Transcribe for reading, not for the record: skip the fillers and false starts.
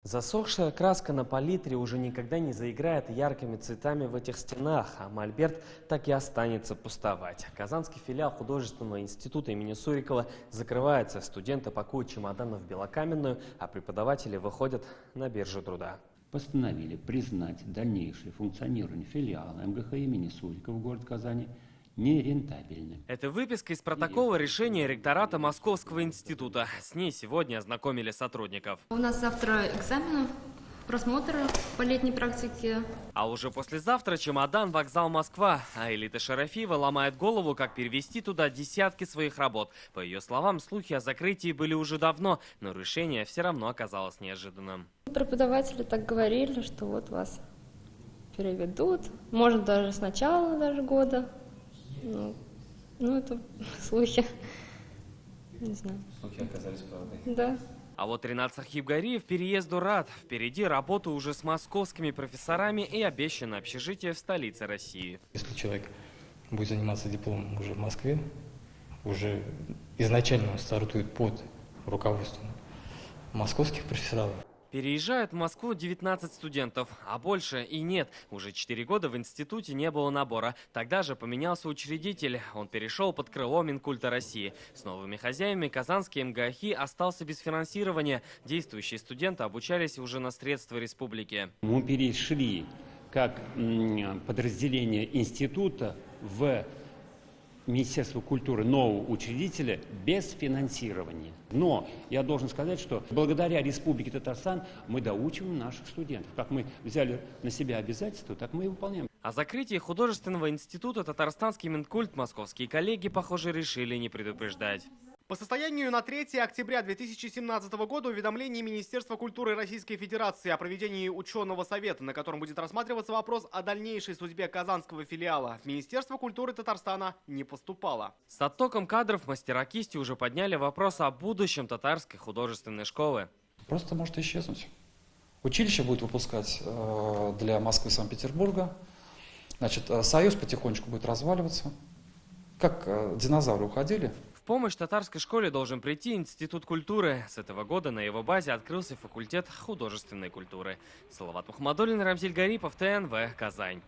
Засохшая краска на палитре уже никогда не заиграет яркими цветами в этих стенах, а мольберт так и останется пустовать. Казанский филиал художественного института имени Сурикова закрывается, студенты пакуют чемоданы в Белокаменную, а преподаватели выходят на биржу труда. Постановили признать дальнейшее функционирование филиала МГХ имени Сурикова в городе Казани нерентабельным. Это выписка из протокола решения ректората Московского института. С ней сегодня ознакомили сотрудников. У нас завтра экзамен, просмотр по летней практике. А уже послезавтра чемодан, вокзал Москва. А Элита Шарафиева ломает голову, как перевести туда десятки своих работ. По ее словам, слухи о закрытии были уже давно, но решение все равно оказалось неожиданным. Преподаватели так говорили, что вот вас переведут, может даже с начала даже года. Ну это слухи. Не знаю. Слухи оказались правдой. Да. А вот Ринат Сахибгариев переезду рад. Впереди работа уже с московскими профессорами и обещано общежитие в столице России. Если человек будет заниматься дипломом уже в Москве, уже изначально он стартует под руководством московских профессоров. Переезжают в Москву 19 студентов, а больше и нет. Уже 4 года в институте не было набора. Тогда же поменялся учредитель. Он перешел под крыло Минкульта России. С новыми хозяевами Казанский МГХИ остался без финансирования. Действующие студенты обучались уже на средства республики. Мы перешли как подразделение института в Министерство культуры нового учредителя без финансирования. Но я должен сказать, что благодаря Республике Татарстан мы доучиваем наших студентов. Как мы взяли на себя обязательства, так мы и выполняем. О закрытии художественного института татарстанский Минкульт московские коллеги, похоже, решили не предупреждать. По состоянию на 3 октября 2017 года уведомление Министерства культуры Российской Федерации о проведении ученого совета, на котором будет рассматриваться вопрос о дальнейшей судьбе казанского филиала, в Министерство культуры Татарстана не поступало. С оттоком кадров мастера кисти уже подняли вопрос о будущем татарской художественной школы. Просто может исчезнуть. Училище будет выпускать для Москвы и Санкт-Петербурга. Значит, союз потихонечку будет разваливаться. Как динозавры уходили. В помощь татарской школе должен прийти Институт культуры. С этого года на его базе открылся факультет художественной культуры. Салават Мухаммадуллин, Рамзиль Гарипов, ТНВ, Казань.